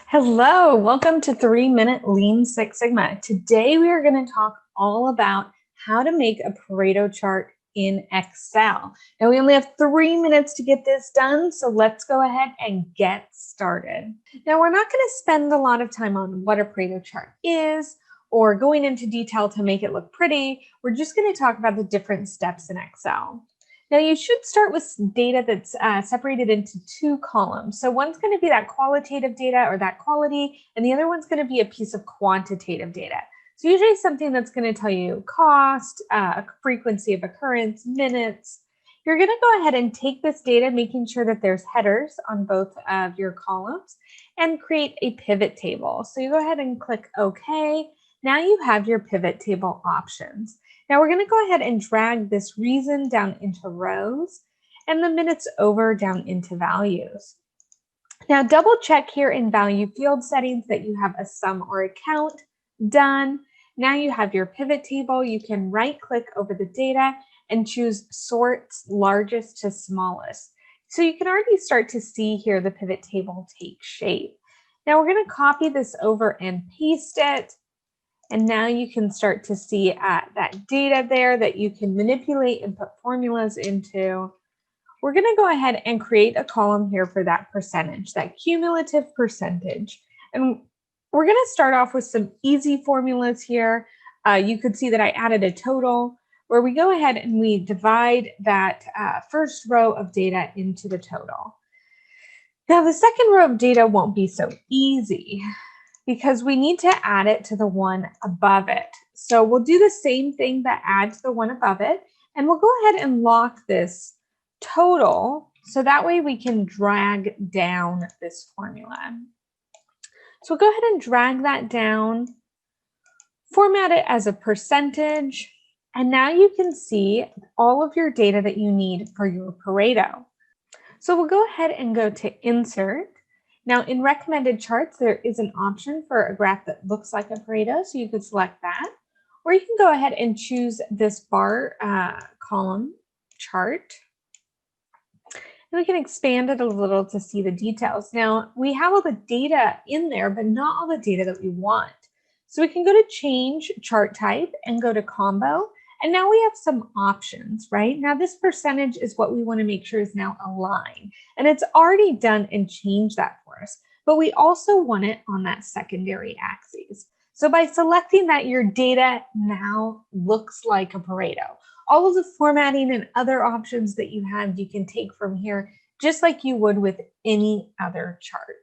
Hello, welcome to 3 Minute Lean Six Sigma. Today we are going to talk all about how to make a Pareto chart in Excel. Now we only have 3 minutes to get this done, so let's go ahead and get started. Now we're not going to spend a lot of time on what a Pareto chart is or going into detail to make it look pretty. We're just going to talk about the different steps in Excel. Now you should start with data that's separated into two columns. So one's going to be that qualitative data or that quality, and the other one's going to be a piece of quantitative data. So usually something that's going to tell you cost, frequency of occurrence, minutes. You're going to go ahead and take this data, making sure that there's headers on both of your columns, and create a pivot table. So you go ahead and click OK. Now you have your pivot table options. Now we're going to go ahead and drag this reason down into rows and the minutes over down into values. Now double check here in value field settings that you have a sum or a count. Done. Now you have your pivot table. You can right click over the data and choose sort largest to smallest. So you can already start to see here the pivot table take shape. Now we're going to copy this over and paste it. And now you can start to see that data there that you can manipulate and put formulas into. We're going to go ahead and create a column here for that percentage, that cumulative percentage. And we're going to start off with some easy formulas here. You could see that I added a total where we go ahead and we divide that first row of data into the total. Now the second row of data won't be so easy, because we need to add it to the one above it. So we'll do the same thing but add to the one above it, and we'll go ahead and lock this total so that way we can drag down this formula. So we'll go ahead and drag that down, format it as a percentage, and now you can see all of your data that you need for your Pareto. So we'll go ahead and go to Insert. Now in recommended charts, there is an option for a graph that looks like a Pareto, so you could select that. Or you can go ahead and choose this bar column chart. And we can expand it a little to see the details. Now we have all the data in there, but not all the data that we want. So we can go to change chart type and go to combo. And now we have some options, right? Now this percentage is what we want to make sure is now aligned. And it's already done and changed that for us. But we also want it on that secondary axis. So by selecting that, your data now looks like a Pareto. All of the formatting and other options that you have, you can take from here, just like you would with any other chart.